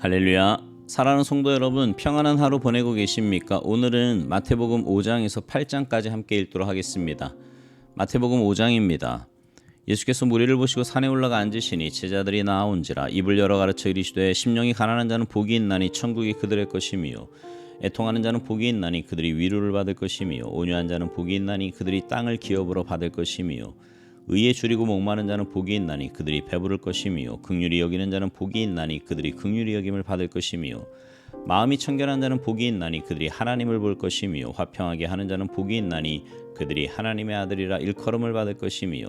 할렐루야. 사랑하는 성도 여러분, 평안한 하루 보내고 계십니까? 오늘은 마태복음 5장에서 8장까지 함께 읽도록 하겠습니다. 마태복음 5장입니다. 예수께서 무리를 보시고 산에 올라가 앉으시니 제자들이 나아온지라. 입을 열어 가르쳐 이르시되 심령이 가난한 자는 복이 있나니 천국이 그들의 것이미요, 애통하는 자는 복이 있나니 그들이 위로를 받을 것이미요, 온유한 자는 복이 있나니 그들이 땅을 기업으로 받을 것이미요, 의에 줄이고 목마른 자는 복이 있나니 그들이 배부를 것이미요, 긍휼히 여기는 자는 복이 있나니 그들이 긍휼히 여김을 받을 것이미요, 마음이 청결한 자는 복이 있나니 그들이 하나님을 볼 것이미요, 화평하게 하는 자는 복이 있나니 그들이 하나님의 아들이라 일컬음을 받을 것이미요,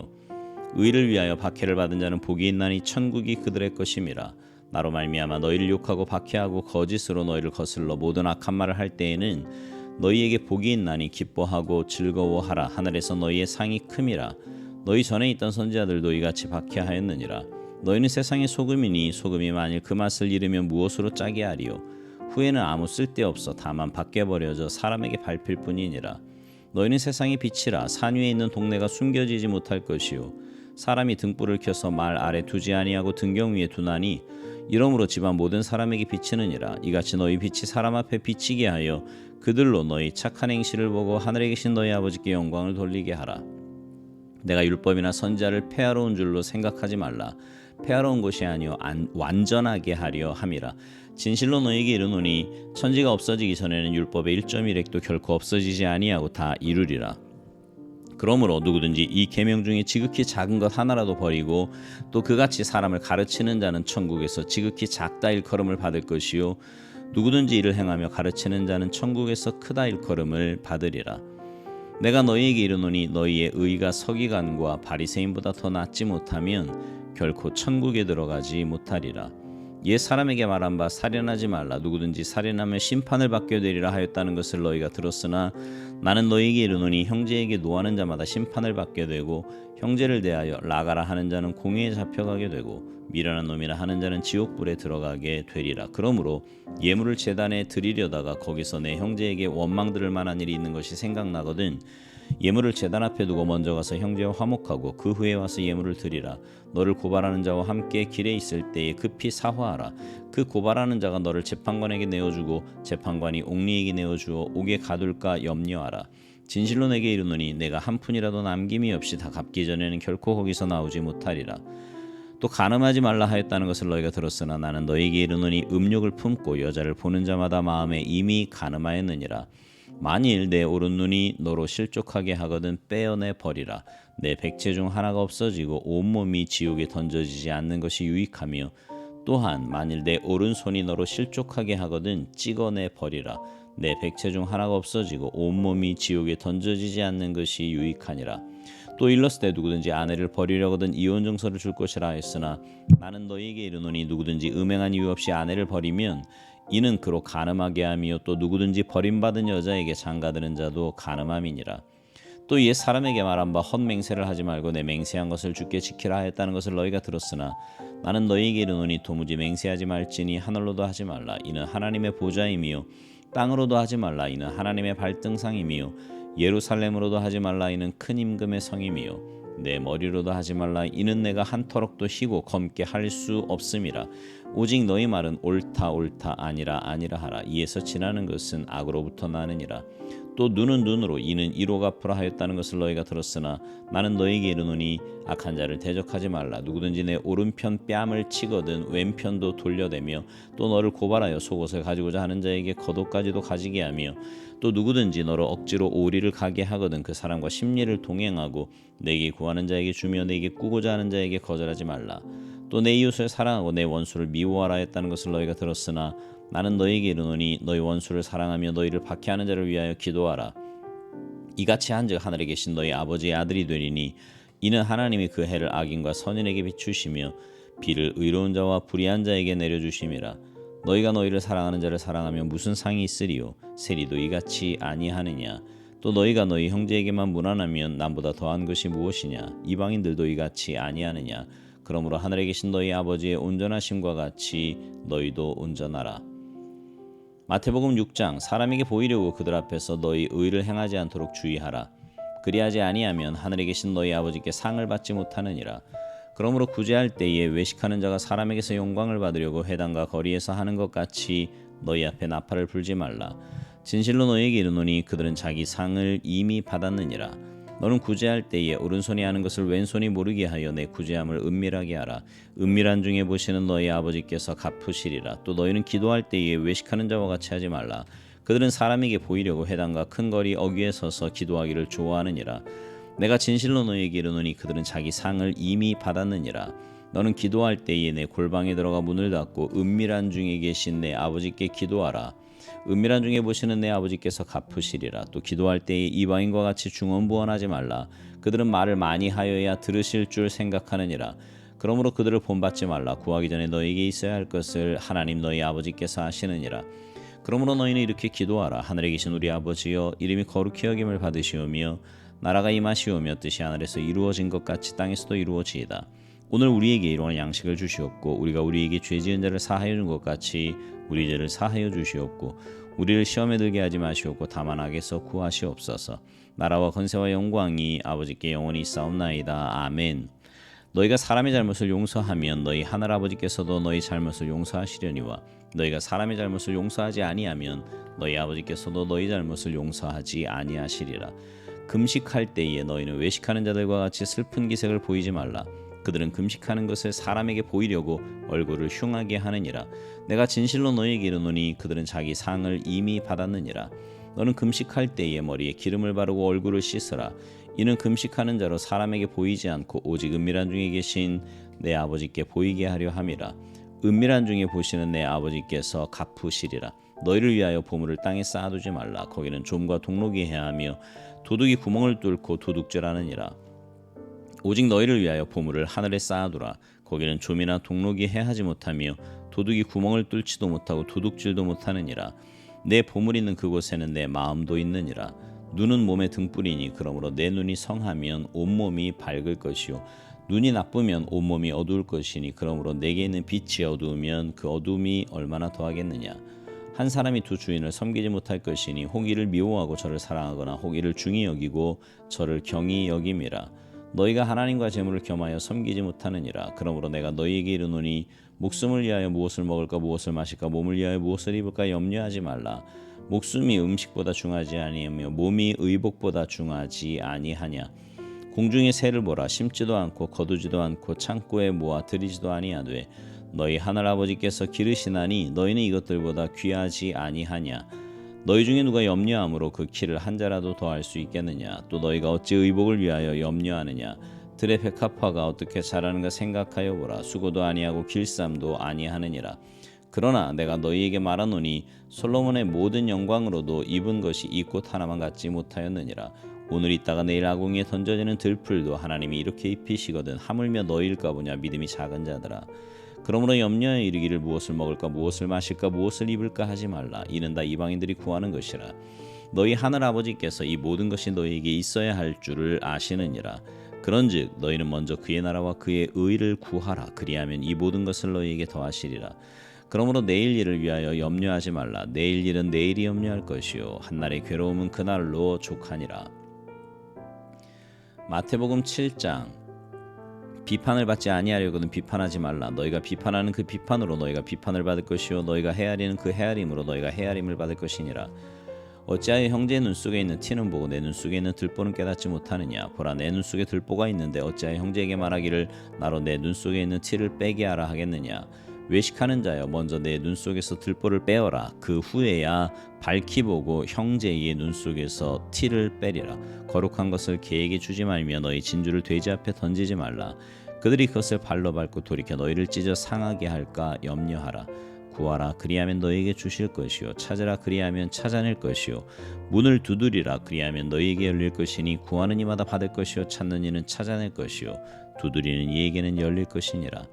의를 위하여 박해를 받은 자는 복이 있나니 천국이 그들의 것임이라. 나로 말미암아 너희를 욕하고 박해하고 거짓으로 너희를 거슬러 모든 악한 말을 할 때에는 너희에게 복이 있나니 기뻐하고 즐거워하라. 하늘에서 너희의 상이 큼이라. 너희 전에 있던 선지자들도 이같이 박해하였느니라. 너희는 세상의 소금이니 소금이 만일 그 맛을 잃으면 무엇으로 짜게 하리요. 후에는 아무 쓸데없어 다만 밖에 버려져 사람에게 밟힐 뿐이니라. 너희는 세상의 빛이라. 산 위에 있는 동네가 숨겨지지 못할 것이요, 사람이 등불을 켜서 말 아래 두지 아니하고 등경 위에 두나니 이러므로 집안 모든 사람에게 비치느니라. 이같이 너희 빛이 사람 앞에 비치게 하여 그들로 너희 착한 행실을 보고 하늘에 계신 너희 아버지께 영광을 돌리게 하라. 내가 율법이나 선지자를 폐하러 온 줄로 생각하지 말라. 폐하러 온 것이 아니요 완전하게 하려 함이라. 진실로 너희에게 이르노니 천지가 없어지기 전에는 율법의 1.1획도 결코 없어지지 아니하고 다 이루리라. 그러므로 누구든지 이 계명 중에 지극히 작은 것 하나라도 버리고 또 그같이 사람을 가르치는 자는 천국에서 지극히 작다 일컬음을 받을 것이요, 누구든지 이를 행하며 가르치는 자는 천국에서 크다 일컬음을 받으리라. 내가 너희에게 이르노니 너희의 의가 서기관과 바리새인보다 더 낫지 못하면 결코 천국에 들어가지 못하리라. 옛 사람에게 말한 바 살인하지 말라. 누구든지 살인하면 심판을 받게 되리라 하였다는 것을 너희가 들었으나 나는 너희에게 이르노니 형제에게 노하는 자마다 심판을 받게 되고 형제를 대하여 나가라 하는 자는 공회에 잡혀가게 되고 미련한 놈이라 하는 자는 지옥불에 들어가게 되리라. 그러므로 예물을 제단에 드리려다가 거기서 내 형제에게 원망 들을 만한 일이 있는 것이 생각나거든 예물을 제단 앞에 두고 먼저 가서 형제와 화목하고 그 후에 와서 예물을 드리라. 너를 고발하는 자와 함께 길에 있을 때에 급히 사화하라. 그 고발하는 자가 너를 재판관에게 내어주고 재판관이 옥리에게 내어주어 옥에 가둘까 염려하라. 진실로 내게 이르노니 내가 한 푼이라도 남김이 없이 다 갚기 전에는 결코 거기서 나오지 못하리라. 또 간음하지 말라 하였다는 것을 너희가 들었으나 나는 너희에게 이르노니 음욕을 품고 여자를 보는 자마다 마음에 이미 간음하였느니라. 만일 내 오른눈이 너로 실족하게 하거든 빼어내 버리라. 내 백체 중 하나가 없어지고 온몸이 지옥에 던져지지 않는 것이 유익하며 또한 만일 내 오른손이 너로 실족하게 하거든 찍어내 버리라. 내 백체 중 하나가 없어지고 온몸이 지옥에 던져지지 않는 것이 유익하니라. 또 일렀을 때 누구든지 아내를 버리려거든 이혼 증서를 줄 것이라 했으나 나는 너희에게 이르노니 누구든지 음행한 이유 없이 아내를 버리면 이는 그로 간음하게 하며 또 누구든지 버림받은 여자에게 장가드는 자도 간음함이니라. 또 옛 사람에게 말한 바 헛맹세를 하지 말고 내 맹세한 것을 주께 지키라 하였다는 것을 너희가 들었으나 나는 너희에게 이르노니 도무지 맹세하지 말지니 하늘로도 하지 말라. 이는 하나님의 보좌임이요, 땅으로도 하지 말라. 이는 하나님의 발등상임이요, 예루살렘으로도 하지 말라. 이는 큰 임금의 성임이요, 내 머리로도 하지 말라. 이는 내가 한 터럭도 희고 검게 할 수 없음이라. 오직 너희 말은 옳다 옳다 아니라 아니라 하라. 이에서 지나는 것은 악으로부터 나느니라. 또 눈은 눈으로 이는 이로 갚으라 하였다는 것을 너희가 들었으나 나는 너희에게 이르노니 악한 자를 대적하지 말라. 누구든지 내 오른편 뺨을 치거든 왼편도 돌려대며 또 너를 고발하여 속옷을 가지고자 하는 자에게 겉옷까지도 가지게 하며 또 누구든지 너로 억지로 오리를 가게 하거든 그 사람과 심리를 동행하고 내게 구하는 자에게 주며 내게 꾸고자 하는 자에게 거절하지 말라. 또 내 이웃을 사랑하고 내 원수를 미워하라 했다는 것을 너희가 들었으나 나는 너희에게 이르노니 너희 원수를 사랑하며 너희를 박해하는 자를 위하여 기도하라. 이같이 한즉 하늘에 계신 너희 아버지의 아들이 되리니 이는 하나님이 그 해를 악인과 선인에게 비추시며 비를 의로운 자와 불의한 자에게 내려주심이라. 너희가 너희를 사랑하는 자를 사랑하면 무슨 상이 있으리요? 세리도 이같이 아니하느냐? 또 너희가 너희 형제에게만 무난하면 남보다 더한 것이 무엇이냐? 이방인들도 이같이 아니하느냐? 그러므로 하늘에 계신 너희 아버지의 온전하심과 같이 너희도 온전하라. 마태복음 6장. 사람에게 보이려고 그들 앞에서 너희 의를 행하지 않도록 주의하라. 그리하지 아니하면 하늘에 계신 너희 아버지께 상을 받지 못하느니라. 그러므로 구제할 때에 외식하는 자가 사람에게서 영광을 받으려고 회당과 거리에서 하는 것 같이 너희 앞에 나팔을 불지 말라. 진실로 너희에게 이르노니 그들은 자기 상을 이미 받았느니라. 너는 구제할 때에 오른손이 하는 것을 왼손이 모르게 하여 내 구제함을 은밀하게 하라. 은밀한 중에 보시는 너희 아버지께서 갚으시리라. 또 너희는 기도할 때에 외식하는 자와 같이 하지 말라. 그들은 사람에게 보이려고 회당과 큰 거리 어귀에 서서 기도하기를 좋아하느니라. 내가 진실로 너희에게 이르노니 그들은 자기 상을 이미 받았느니라. 너는 기도할 때에 내 골방에 들어가 문을 닫고 은밀한 중에 계신 내 아버지께 기도하라. 은밀한 중에 보시는 내 아버지께서 갚으시리라. 또 기도할 때에 이방인과 같이 중언부언하지 말라. 그들은 말을 많이 하여야 들으실 줄 생각하느니라. 그러므로 그들을 본받지 말라. 구하기 전에 너희에게 있어야 할 것을 하나님 너희 아버지께서 하시느니라. 그러므로 너희는 이렇게 기도하라. 하늘에 계신 우리 아버지여, 이름이 거룩히 여김을 받으시오며 나라가 임하시오며 뜻이 하늘에서 이루어진 것 같이 땅에서도 이루어지이다. 오늘 우리에게 일용할 양식을 주시옵고 우리가 우리에게 죄 지은 자를 사하여 준 것 같이 우리 죄를 사하여 주시옵고 우리를 시험에 들게 하지 마시옵고 다만 악에서 구하시옵소서. 나라와 권세와 영광이 아버지께 영원히 있사옵나이다. 아멘. 너희가 사람의 잘못을 용서하면 너희 하늘 아버지께서도 너희 잘못을 용서하시려니와 너희가 사람의 잘못을 용서하지 아니하면 너희 아버지께서도 너희 잘못을 용서하지 아니하시리라. 금식할 때에 너희는 외식하는 자들과 같이 슬픈 기색을 보이지 말라. 그들은 금식하는 것을 사람에게 보이려고 얼굴을 흉하게 하느니라. 내가 진실로 너희에게 이르노니 그들은 자기 상을 이미 받았느니라. 너는 금식할 때에 머리에 기름을 바르고 얼굴을 씻으라. 이는 금식하는 자로 사람에게 보이지 않고 오직 은밀한 중에 계신 내 아버지께 보이게 하려 함이라. 은밀한 중에 보시는 내 아버지께서 갚으시리라. 너희를 위하여 보물을 땅에 쌓아두지 말라. 거기는 좀과 동록이 해하며 도둑이 구멍을 뚫고 도둑질하느니라. 오직 너희를 위하여 보물을 하늘에 쌓아두라. 거기는 좀이나 동록이 해하지 못하며 도둑이 구멍을 뚫지도 못하고 도둑질도 못하느니라. 내 보물 있는 그곳에는 내 마음도 있느니라. 눈은 몸의 등불이니 그러므로 내 눈이 성하면 온몸이 밝을 것이요 눈이 나쁘면 온몸이 어두울 것이니 그러므로 내게 있는 빛이 어두우면 그 어두움이 얼마나 더하겠느냐. 한 사람이 두 주인을 섬기지 못할 것이니 혹이를 미워하고 저를 사랑하거나 혹이를 중히 여기고 저를 경히 여김이라. 너희가 하나님과 재물을 겸하여 섬기지 못하느니라. 그러므로 내가 너희에게 이르노니 목숨을 위하여 무엇을 먹을까 무엇을 마실까 몸을 위하여 무엇을 입을까 염려하지 말라. 목숨이 음식보다 중하지 아니하며 몸이 의복보다 중하지 아니하냐. 공중의 새를 보라. 심지도 않고 거두지도 않고 창고에 모아 들이지도 아니하되 너희 하늘 아버지께서 기르시나니 너희는 이것들보다 귀하지 아니하냐. 너희 중에 누가 염려함으로 그 키를 한 자라도 더할 수 있겠느냐. 또 너희가 어찌 의복을 위하여 염려하느냐. 들의 백합화가 어떻게 자라는가 생각하여 보라. 수고도 아니하고 길쌈도 아니하느니라. 그러나 내가 너희에게 말하노니 솔로몬의 모든 영광으로도 입은 것이 이 꽃 하나만 갖지 못하였느니라. 오늘 있다가 내일 아궁이에 던져지는 들풀도 하나님이 이렇게 입히시거든 하물며 너희일까 보냐. 믿음이 작은 자들아. 그러므로 염려하여 이르기를 무엇을 먹을까 무엇을 마실까 무엇을 입을까 하지 말라. 이는 다 이방인들이 구하는 것이라. 너희 하늘 아버지께서 이 모든 것이 너희에게 있어야 할 줄을 아시느니라. 그런즉 너희는 먼저 그의 나라와 그의 의를 구하라. 그리하면 이 모든 것을 너희에게 더하시리라. 그러므로 내일 일을 위하여 염려하지 말라. 내일 일은 내일이 염려할 것이요 한날의 괴로움은 그날로 족하니라. 마태복음 7장. 비판을 받지 아니하려거든 비판하지 말라. 너희가 비판하는 그 비판으로 너희가 비판을 받을 것이요 너희가 헤아리는 그 헤아림으로 너희가 헤아림을 받을 것이니라. 어찌하여 형제의 눈 속에 있는 티는 보고 내 눈 속에 있는 들보는 깨닫지 못하느냐. 보라, 내 눈 속에 들보가 있는데 어찌하여 형제에게 말하기를 나로 내 눈 속에 있는 티를 빼게 하라 하겠느냐. 외식하는 자여, 먼저 내 눈 속에서 들보를 빼어라. 그 후에야 밝히 보고 형제의 눈 속에서 티를 빼리라. 거룩한 것을 개에게 주지 말며 너희 진주를 돼지 앞에 던지지 말라. 그들이 그것을 발로 밟고 돌이켜 너희를 찢어 상하게 할까 염려하라. 구하라, 그리하면 너희에게 주실 것이요 찾으라, 그리하면 찾아낼 것이요 문을 두드리라, 그리하면 너희에게 열릴 것이니 구하는 이마다 받을 것이요 찾는 이는 찾아낼 것이요 두드리는 이에게는 열릴 것이니라.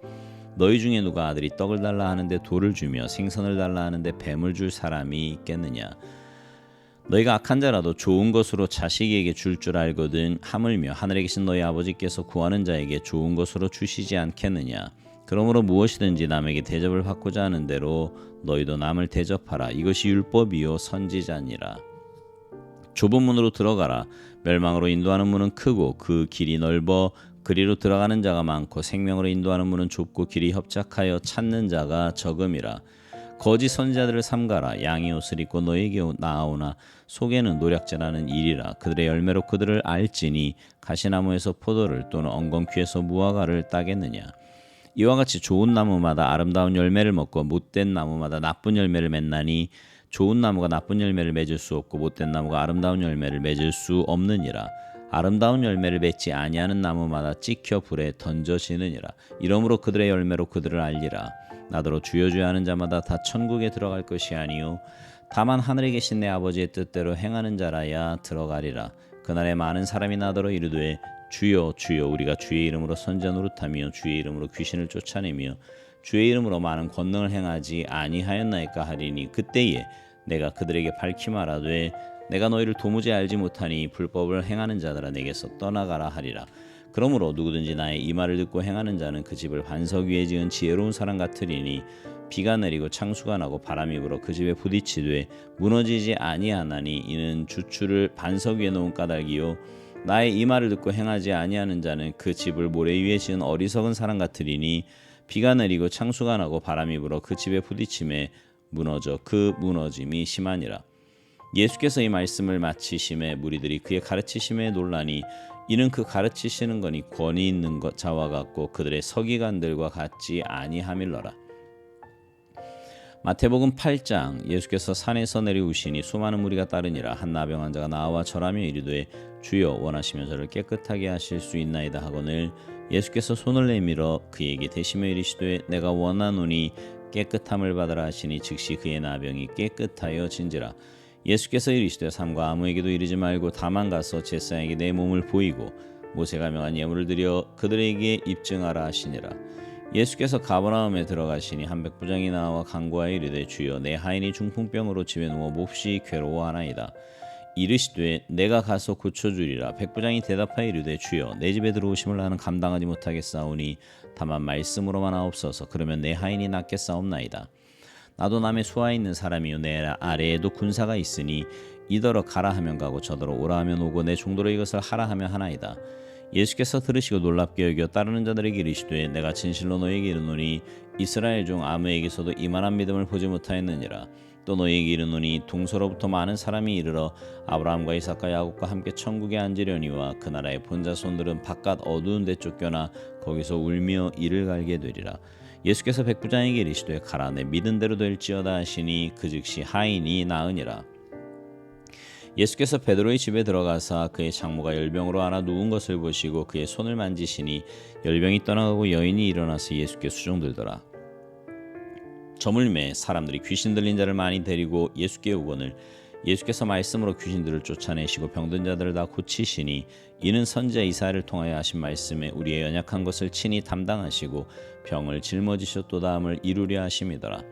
너희 중에 누가 아들이 떡을 달라 하는데 돌을 주며 생선을 달라 하는데 뱀을 줄 사람이 있겠느냐. 너희가 악한 자라도 좋은 것으로 자식에게 줄 줄 알거든 하물며 하늘에 계신 너희 아버지께서 구하는 자에게 좋은 것으로 주시지 않겠느냐. 그러므로 무엇이든지 남에게 대접을 받고자 하는 대로 너희도 남을 대접하라. 이것이 율법이요 선지자니라. 좁은 문으로 들어가라. 멸망으로 인도하는 문은 크고 그 길이 넓어 그리로 들어가는 자가 많고 생명으로 인도하는 문은 좁고 길이 협착하여 찾는 자가 적음이라. 거짓 선지자들을 삼가라. 양의 옷을 입고 너에게 나아오나 속에는 노략질하는 일이라. 그들의 열매로 그들을 알지니 가시나무에서 포도를 또는 엉겅퀴에서 무화과를 따겠느냐. 이와 같이 좋은 나무마다 아름다운 열매를 먹고 못된 나무마다 나쁜 열매를 맺나니 좋은 나무가 나쁜 열매를 맺을 수 없고 못된 나무가 아름다운 열매를 맺을 수 없느니라. 아름다운 열매를 맺지 아니하는 나무마다 찍혀 불에 던져지느니라. 이러므로 그들의 열매로 그들을 알리라. 나더러 주여 주여 하는 자마다 다 천국에 들어갈 것이 아니요 다만 하늘에 계신 내 아버지의 뜻대로 행하는 자라야 들어가리라. 그날에 많은 사람이 나더러 이르되 주여 주여 우리가 주의 이름으로 선자 노릇하며 주의 이름으로 귀신을 쫓아내며 주의 이름으로 많은 권능을 행하지 아니하였나이까 하리니 그때에 내가 그들에게 밝히 말하되 내가 너희를 도무지 알지 못하니 불법을 행하는 자들아 내게서 떠나가라 하리라. 그러므로 누구든지 나의 이 말을 듣고 행하는 자는 그 집을 반석 위에 지은 지혜로운 사람 같으리니 비가 내리고 창수가 나고 바람이 불어 그 집에 부딪히되 무너지지 아니하나니 이는 주추를 반석 위에 놓은 까닭이요 나의 이 말을 듣고 행하지 아니하는 자는 그 집을 모래 위에 지은 어리석은 사람 같으리니 비가 내리고 창수가 나고 바람이 불어 그 집에 부딪힘에 무너져 그 무너짐이 심하니라. 예수께서 이 말씀을 마치심에 무리들이 그의 가르치심에 놀라니 이는 그 가르치시는 것이 권위 있는 자와 같고 그들의 서기관들과 같지 아니함일러라. 마태복음 8장. 예수께서 산에서 내려오시니 수많은 무리가 따르니라. 한 나병 자가 나와 절하며 이르되 주여 원하시면 저를 깨끗하게 하실 수 있나이다 하거늘 예수께서 손을 내밀어 그에게 대시며 이르시되 내가 원하노니 깨끗함을 받으라 하시니 즉시 그의 나병이 깨끗하여 진지라. 예수께서 이르시되 삼가 아무에게도 이르지 말고 다만 가서 제사장에게 내 몸을 보이고 모세가 명한 예물을 드려 그들에게 입증하라 하시니라. 예수께서 가버나움에 들어가시니 한 백부장이 나와 간구하여 이르되 주여 내 하인이 중풍병으로 집에 누워 몹시 괴로워하나이다. 이르시되 내가 가서 고쳐주리라. 백부장이 대답하여 이르되 주여 내 집에 들어오심을 나는 감당하지 못하겠사오니 다만 말씀으로만 하옵소서. 그러면 내 하인이 낫겠사옵나이다. 나도 남의 수하에 있는 사람이요 내 아래에도 군사가 있으니 이더러 가라 하면 가고 저더러 오라 하면 오고 내 종도로 이것을 하라 하면 하나이다. 예수께서 들으시고 놀랍게 여겨 따르는 자들에게 이르시되 내가 진실로 너희에게 이르노니 이스라엘 중 아무에게서도 이만한 믿음을 보지 못하였느니라. 또 너희에게 이르노니 동서로부터 많은 사람이 이르러 아브라함과 이삭과 야곱과 함께 천국에 앉으려니와 그 나라의 본자손들은 바깥 어두운 데 쫓겨나 거기서 울며 이를 갈게 되리라. 예수께서 백부장에게 이르시되 가라 내 믿은 대로 될지어다 하시니 그 즉시 하인이 나으니라. 예수께서 베드로의 집에 들어가사 그의 장모가 열병으로 앓아 누운 것을 보시고 그의 손을 만지시니 열병이 떠나가고 여인이 일어나서 예수께 수종들더라. 저물매 사람들이 귀신 들린 자를 많이 데리고 예수께 오거늘 예수께서 말씀으로 귀신들을 쫓아내시고 병든 자들을 다 고치시니 이는 선지자 이사야를 통하여 하신 말씀에 우리의 연약한 것을 친히 담당하시고 병을 짊어지셨도다 함을 이루려 하심이더라.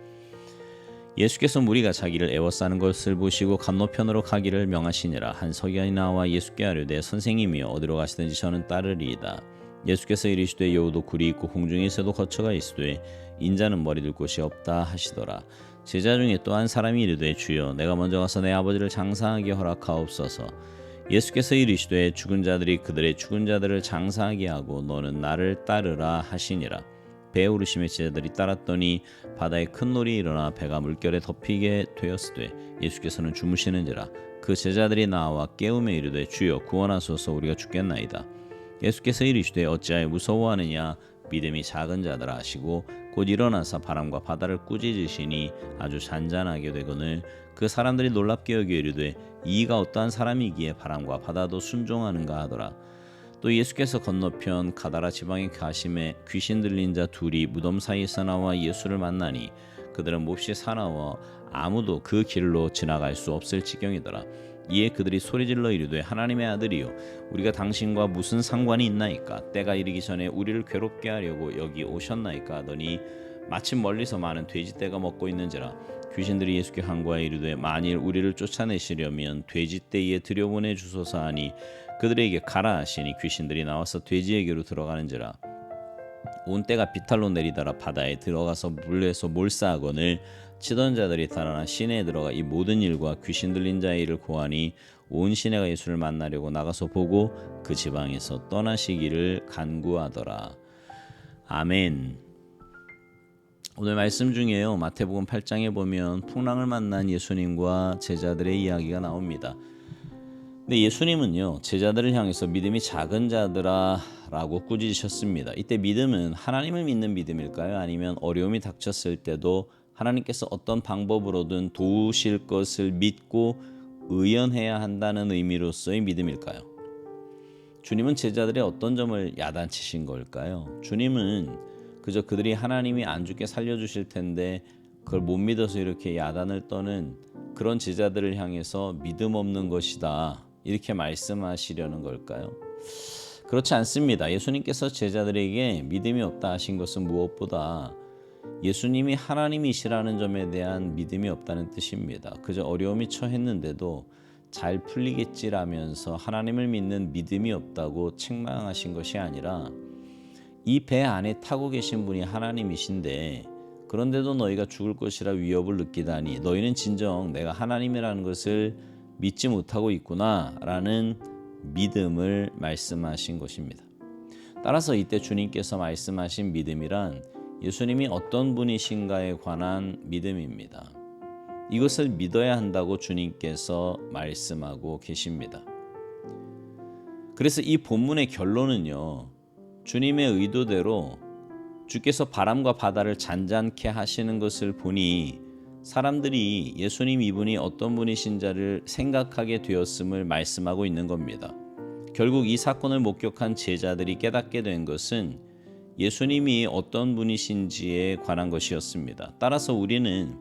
예수께서 무리가 자기를 애워싸는 것을 보시고 건너편으로 가기를 명하시니라. 한 서기관이 나와 예수께 아뢰되 선생님이여 어디로 가시든지 저는 따르리이다. 예수께서 이르시되 여우도 굴이 있고 공중에서도 거처가 있으되 인자는 머리 둘 곳이 없다 하시더라. 제자 중에 또 한 사람이 이르되 주여 내가 먼저 가서 내 아버지를 장사하게 허락하옵소서. 예수께서 이르시되 죽은 자들이 그들의 죽은 자들을 장사하게 하고 너는 나를 따르라 하시니라. 배에 오르심에 제자들이 따랐더니 바다에 큰 놀이 일어나 배가 물결에 덮이게 되었으되 예수께서는 주무시는지라. 그 제자들이 나와 깨우며 이르되 주여 구원하소서 우리가 죽겠나이다. 예수께서 이르시되 어찌하여 무서워하느냐 믿음이 작은 자들아 하시고 곧 일어나사 바람과 바다를 꾸짖으시니 아주 잔잔하게 되거늘 그 사람들이 놀랍게 여겨 이르되 이가 어떠한 사람이기에 바람과 바다도 순종하는가 하더라. 또 예수께서 건너편 가다라 지방에 가심에 귀신 들린 자 둘이 무덤 사이에서 나와 예수를 만나니 그들은 몹시 사나워 아무도 그 길로 지나갈 수 없을 지경이더라. 이에 그들이 소리질러 이르되 하나님의 아들이요 우리가 당신과 무슨 상관이 있나이까 때가 이르기 전에 우리를 괴롭게 하려고 여기 오셨나이까 하더니 마침 멀리서 많은 돼지떼가 먹고 있는지라. 귀신들이 예수께 간구하여 이르되 만일 우리를 쫓아내시려면 돼지떼에 들여보내 주소서 하니 그들에게 가라 하시니 귀신들이 나와서 돼지에게로 들어가는지라. 온 때가 비탈로 내리더라. 바다에 들어가서 물에서 몰사하거늘 치던 자들이 달아나 시내에 들어가 이 모든 일과 귀신 들린 자의 일을 고하니 온 시내가 예수를 만나려고 나가서 보고 그 지방에서 떠나시기를 간구하더라. 아멘. 오늘 말씀 중에요, 마태복음 8장에 보면 풍랑을 만난 예수님과 제자들의 이야기가 나옵니다. 근데 예수님은요, 제자들을 향해서 믿음이 작은 자들아 라고 꾸짖으셨습니다. 이때 믿음은 하나님을 믿는 믿음일까요? 아니면 어려움이 닥쳤을 때도 하나님께서 어떤 방법으로든 도우실 것을 믿고 의연해야 한다는 의미로서의 믿음일까요? 주님은 제자들의 어떤 점을 야단치신 걸까요? 주님은 그저 그들이 하나님이 안 죽게 살려주실 텐데 그걸 못 믿어서 이렇게 야단을 떠는 그런 제자들을 향해서 믿음 없는 것이다, 이렇게 말씀하시려는 걸까요? 그렇지 않습니다. 예수님께서 제자들에게 믿음이 없다 하신 것은 무엇보다 예수님이 하나님이시라는 점에 대한 믿음이 없다는 뜻입니다. 그저 어려움이 처했는데도 잘 풀리겠지라면서 하나님을 믿는 믿음이 없다고 책망하신 것이 아니라, 이 배 안에 타고 계신 분이 하나님이신데 그런데도 너희가 죽을 것이라 위협을 느끼다니 너희는 진정 내가 하나님이라는 것을 믿지 못하고 있구나 라는 믿음을 말씀하신 것입니다. 따라서 이때 주님께서 말씀하신 믿음이란 예수님이 어떤 분이신가에 관한 믿음입니다. 이것을 믿어야 한다고 주님께서 말씀하고 계십니다. 그래서 이 본문의 결론은요, 주님의 의도대로 주께서 바람과 바다를 잔잔케 하시는 것을 보니 사람들이 예수님 이분이 어떤 분이신지를 생각하게 되었음을 말씀하고 있는 겁니다. 결국 이 사건을 목격한 제자들이 깨닫게 된 것은 예수님이 어떤 분이신지에 관한 것이었습니다. 따라서 우리는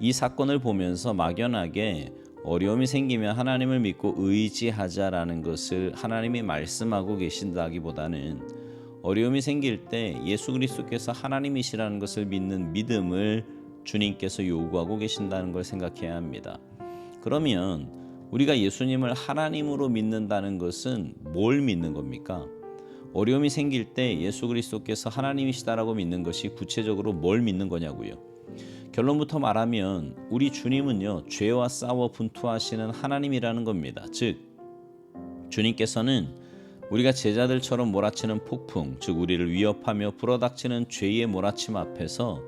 이 사건을 보면서 막연하게 어려움이 생기면 하나님을 믿고 의지하자라는 것을 하나님이 말씀하고 계신다기보다는 어려움이 생길 때 예수 그리스도께서 하나님이시라는 것을 믿는 믿음을 주님께서 요구하고 계신다는 걸 생각해야 합니다. 그러면 우리가 예수님을 하나님으로 믿는다는 것은 뭘 믿는 겁니까? 어려움이 생길 때 예수 그리스도께서 하나님이시다라고 믿는 것이 구체적으로 뭘 믿는 거냐고요. 결론부터 말하면 우리 주님은요, 죄와 싸워 분투하시는 하나님이라는 겁니다. 즉 주님께서는 우리가 제자들처럼 몰아치는 폭풍, 즉 우리를 위협하며 불어닥치는 죄의 몰아침 앞에서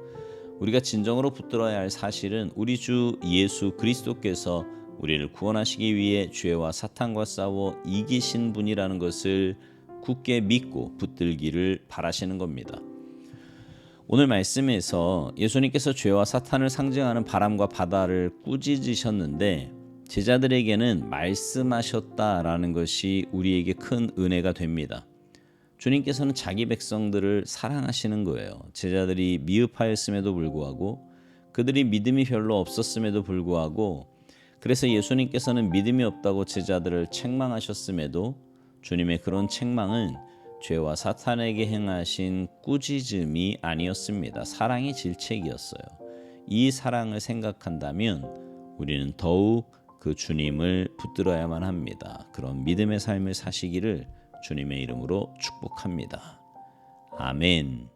우리가 진정으로 붙들어야 할 사실은 우리 주 예수 그리스도께서 우리를 구원하시기 위해 죄와 사탄과 싸워 이기신 분이라는 것을 굳게 믿고 붙들기를 바라시는 겁니다. 오늘 말씀에서 예수님께서 죄와 사탄을 상징하는 바람과 바다를 꾸짖으셨는데 제자들에게는 말씀하셨다라는 것이 우리에게 큰 은혜가 됩니다. 주님께서는 자기 백성들을 사랑하시는 거예요. 제자들이 미흡하였음에도 불구하고, 그들이 믿음이 별로 없었음에도 불구하고, 그래서 예수님께서는 믿음이 없다고 제자들을 책망하셨음에도 주님의 그런 책망은 죄와 사탄에게 행하신 꾸짖음이 아니었습니다. 사랑의 질책이었어요. 이 사랑을 생각한다면 우리는 더욱 그 주님을 붙들어야만 합니다. 그런 믿음의 삶을 사시기를 주님의 이름으로 축복합니다. 아멘.